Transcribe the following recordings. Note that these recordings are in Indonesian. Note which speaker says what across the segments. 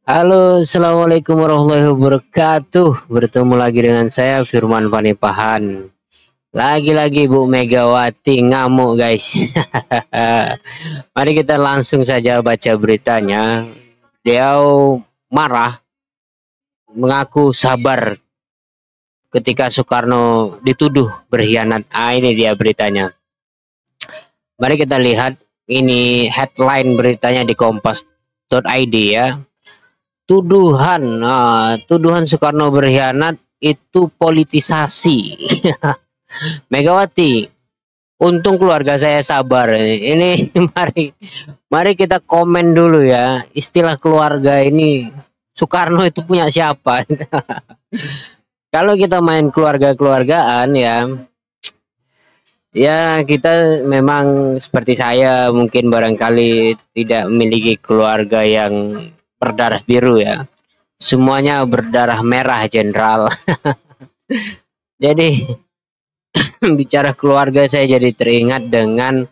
Speaker 1: Halo, assalamualaikum warahmatullahi wabarakatuh. Bertemu lagi dengan saya Firman Panipahan. Lagi-lagi Bu Megawati ngamuk, guys. Mari kita langsung saja baca beritanya. Dia marah, mengaku sabar ketika Soekarno dituduh berkhianat. Ini dia beritanya. Mari kita lihat ini headline beritanya di kompas.id ya. Tuduhan Soekarno berkhianat itu politisasi. Megawati, untung keluarga saya sabar. Ini mari kita komen dulu ya. Istilah keluarga ini Soekarno itu punya siapa? Kalau kita main keluarga-keluargaan ya kita memang seperti saya mungkin barangkali tidak memiliki keluarga yang berdarah biru ya. Semuanya berdarah merah, Jenderal. Jadi bicara keluarga saya jadi teringat dengan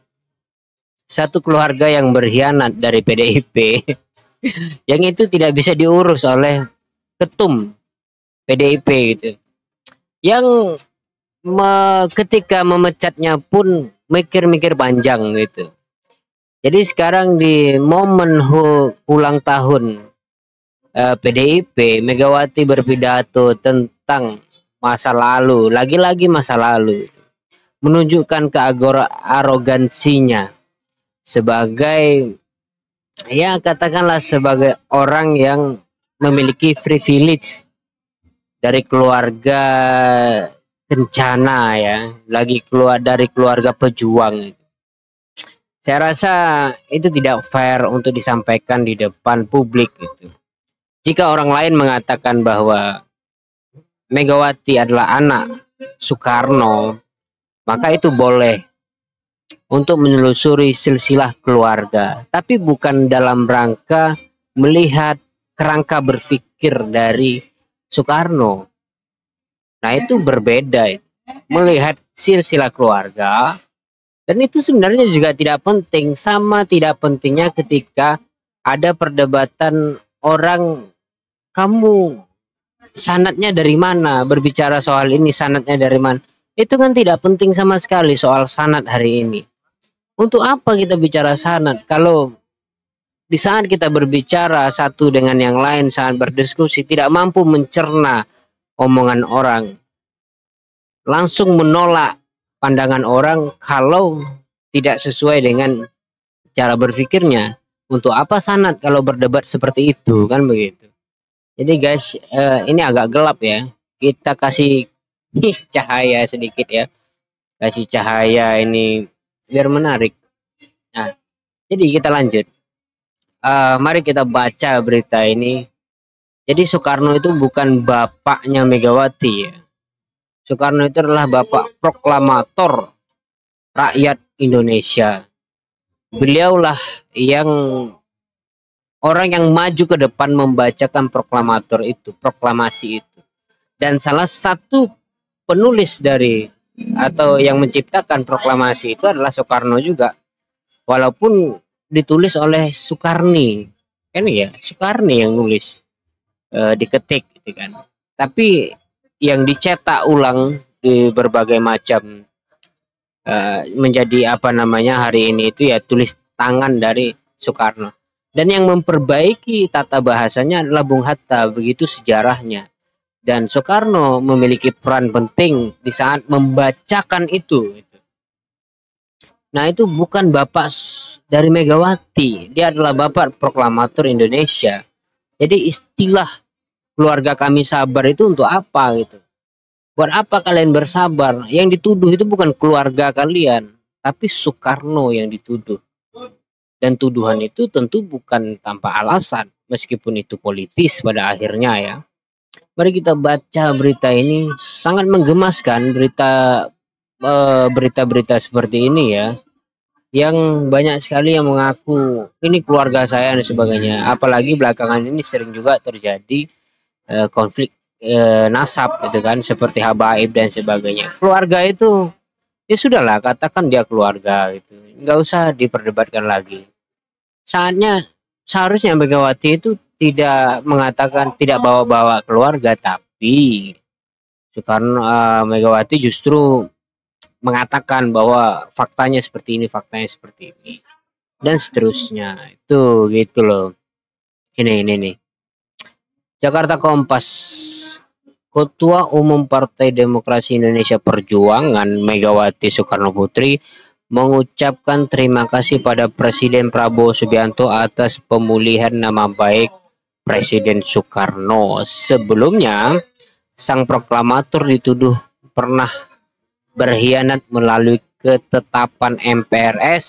Speaker 1: satu keluarga yang berkhianat dari PDIP yang itu tidak bisa diurus oleh ketum PDIP gitu. Yang ketika memecatnya pun mikir-mikir panjang gitu. Jadi sekarang di momen ulang tahun PDIP, Megawati berpidato tentang masa lalu, lagi-lagi masa lalu, menunjukkan kearogansinya sebagai ya katakanlah sebagai orang yang memiliki privilege dari keluarga kencana ya, lagi keluar dari keluarga pejuang. Saya rasa itu tidak fair untuk disampaikan di depan publik gitu. Jika orang lain mengatakan bahwa Megawati adalah anak Soekarno, maka itu boleh untuk menelusuri silsilah keluarga, tapi bukan dalam rangka melihat kerangka berpikir dari Soekarno. Nah, itu berbeda. Melihat silsilah keluarga, dan itu sebenarnya juga tidak penting. Sama tidak pentingnya ketika ada perdebatan orang, kamu sanadnya dari mana, berbicara soal ini sanadnya dari mana. Itu kan tidak penting sama sekali soal sanad hari ini. Untuk apa kita bicara sanad kalau di saat kita berbicara satu dengan yang lain, saat berdiskusi tidak mampu mencerna omongan orang, langsung menolak pandangan orang kalau tidak sesuai dengan cara berpikirnya. Untuk apa sanad kalau berdebat seperti itu, kan begitu. Jadi guys, ini agak gelap ya. Kita kasih cahaya sedikit ya. Kasih cahaya ini biar menarik. Nah, jadi kita lanjut. Mari kita baca berita ini. Jadi Soekarno itu bukan bapaknya Megawati ya. Soekarno itu adalah bapak proklamator rakyat Indonesia. Beliaulah yang orang yang maju ke depan membacakan proklamator itu, proklamasi itu. Dan salah satu penulis dari atau yang menciptakan proklamasi itu adalah Soekarno juga. Walaupun ditulis oleh Soekarni. Kan ya, Soekarni yang nulis. Diketik gitu kan. Tapi yang dicetak ulang di berbagai macam menjadi apa namanya hari ini itu ya tulis tangan dari Soekarno. Dan yang memperbaiki tata bahasanya adalah Bung Hatta, begitu sejarahnya. Dan Soekarno memiliki peran penting di saat membacakan itu. Nah, itu bukan bapak dari Megawati, dia adalah bapak proklamator Indonesia. Jadi istilah keluarga kami sabar itu untuk apa gitu? Buat apa kalian bersabar? Yang dituduh itu bukan keluarga kalian, tapi Soekarno yang dituduh. Dan tuduhan itu tentu bukan tanpa alasan, meskipun itu politis pada akhirnya ya. Mari kita baca berita ini, sangat menggemaskan berita-berita seperti ini ya. Yang banyak sekali yang mengaku ini keluarga saya dan sebagainya. Apalagi belakangan ini sering juga terjadi konflik nasab gitu kan, seperti habaib dan sebagainya. Keluarga itu ya sudahlah, katakan dia keluarga gitu, nggak usah diperdebatkan lagi. Saatnya seharusnya Megawati itu tidak mengatakan tidak bawa-bawa keluarga, tapi Soekarno Megawati justru mengatakan bahwa faktanya seperti ini dan seterusnya. Itu gitu loh. Ini nih. Jakarta Kompas. Ketua Umum Partai Demokrasi Indonesia Perjuangan Megawati Soekarno Putri mengucapkan terima kasih pada Presiden Prabowo Subianto atas pemulihan nama baik Presiden Soekarno. Sebelumnya, sang proklamator dituduh pernah berkhianat melalui ketetapan MPRS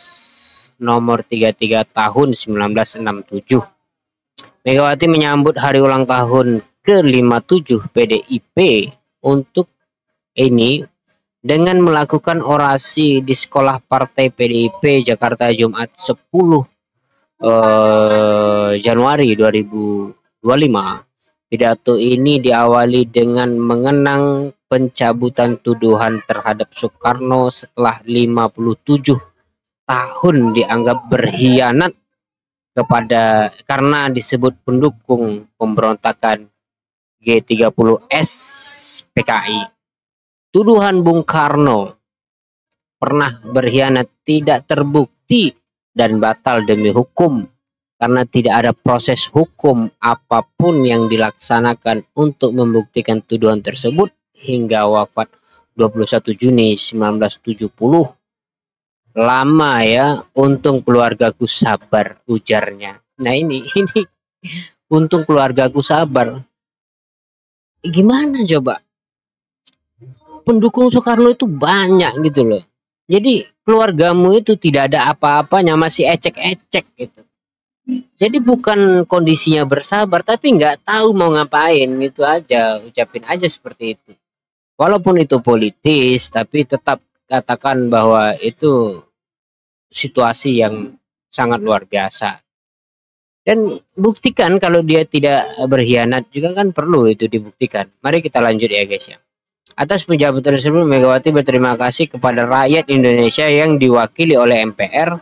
Speaker 1: nomor 33 tahun 1967. Megawati menyambut hari ulang tahun ke-57 PDIP untuk ini dengan melakukan orasi di sekolah partai PDIP Jakarta Jumat 10 Januari 2025. Pidato ini diawali dengan mengenang pencabutan tuduhan terhadap Soekarno setelah 57 tahun dianggap berkhianat karena disebut pendukung pemberontakan G30S PKI. Tuduhan Bung Karno pernah berkhianat tidak terbukti dan batal demi hukum karena tidak ada proses hukum apapun yang dilaksanakan untuk membuktikan tuduhan tersebut hingga wafat 21 Juni 1970. Lama ya, untung keluargaku sabar, ujarnya. Nah ini untung keluargaku sabar. Gimana coba? Pendukung Soekarno itu banyak gitu loh. Jadi keluargamu itu tidak ada apa-apanya, masih ecek-ecek gitu. Jadi bukan kondisinya bersabar, tapi nggak tahu mau ngapain gitu aja, ucapin aja seperti itu. Walaupun itu politis, tapi tetap katakan bahwa itu situasi yang sangat luar biasa. Dan buktikan kalau dia tidak berkhianat juga kan perlu itu dibuktikan. Mari kita lanjut ya guys ya. Atas penjabatan tersebut Megawati berterima kasih kepada rakyat Indonesia yang diwakili oleh MPR.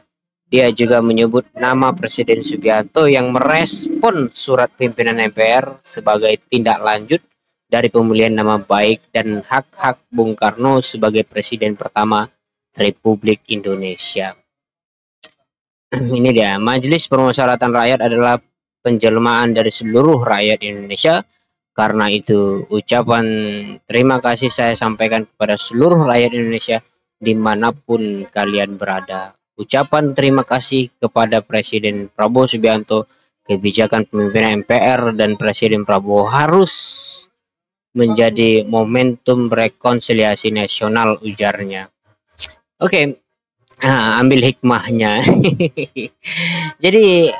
Speaker 1: Dia juga menyebut nama Presiden Subianto yang merespon surat pimpinan MPR sebagai tindak lanjut dari pemulihan nama baik dan hak-hak Bung Karno sebagai Presiden pertama Republik Indonesia. Ini dia, Majelis Permusyawaratan Rakyat adalah penjelmaan dari seluruh rakyat Indonesia. Karena itu, ucapan terima kasih saya sampaikan kepada seluruh rakyat Indonesia dimanapun kalian berada. Ucapan terima kasih kepada Presiden Prabowo Subianto, kebijakan pemimpinan MPR dan Presiden Prabowo harus menjadi momentum rekonsiliasi nasional, ujarnya. Oke. Ambil hikmahnya. Jadi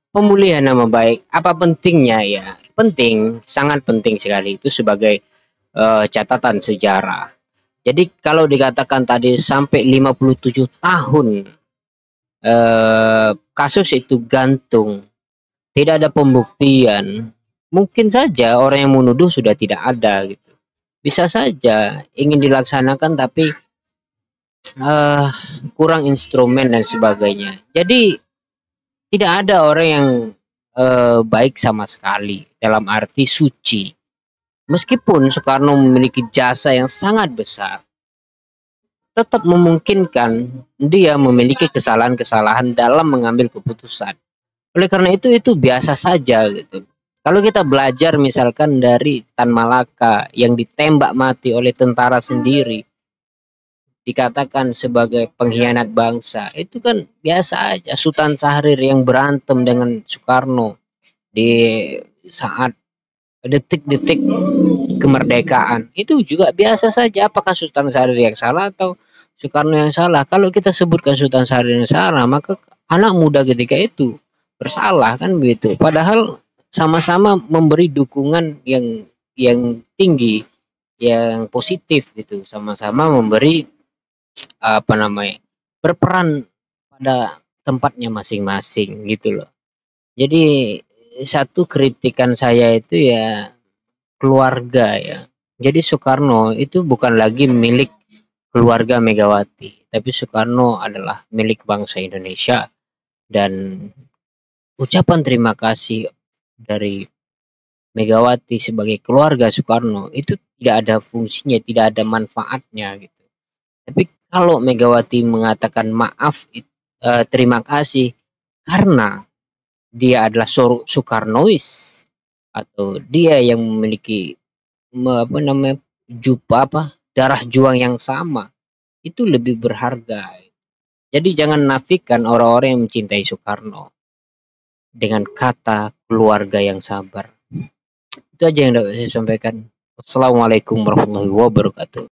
Speaker 1: pemulihan nama baik, apa pentingnya ya? Penting, sangat penting sekali itu sebagai catatan sejarah. Jadi kalau dikatakan tadi sampai 57 tahun kasus itu gantung, tidak ada pembuktian, mungkin saja orang yang menuduh sudah tidak ada gitu. Bisa saja ingin dilaksanakan tapi kurang instrumen dan sebagainya. Jadi tidak ada orang yang baik sama sekali dalam arti suci. Meskipun Soekarno memiliki jasa yang sangat besar, tetap memungkinkan dia memiliki kesalahan-kesalahan dalam mengambil keputusan. Oleh karena itu biasa saja gitu. Kalau kita belajar misalkan dari Tan Malaka yang ditembak mati oleh tentara sendiri, dikatakan sebagai pengkhianat bangsa, itu kan biasa aja. Sultan Syahrir yang berantem dengan Soekarno di saat detik-detik kemerdekaan, itu juga biasa saja. Apakah Sultan Syahrir yang salah atau Soekarno yang salah? Kalau kita sebutkan Sultan Syahrir yang salah, maka anak muda ketika itu bersalah kan begitu. Padahal sama-sama memberi dukungan yang tinggi, yang positif gitu, sama-sama memberi berperan pada tempatnya masing-masing gitu loh. Jadi satu kritikan saya itu ya keluarga ya. Jadi Soekarno itu bukan lagi milik keluarga Megawati, tapi Soekarno adalah milik bangsa Indonesia dan ucapan terima kasih dari Megawati sebagai keluarga Soekarno itu tidak ada fungsinya, tidak ada manfaatnya gitu. Tapi kalau Megawati mengatakan maaf, terima kasih karena dia adalah Soekarnois atau dia yang memiliki apa namanya darah juang yang sama, itu lebih berharga. Jadi jangan nafikan orang-orang yang mencintai Soekarno dengan kata keluarga yang sabar. Itu aja yang dapat saya sampaikan. Wassalamualaikum warahmatullahi wabarakatuh.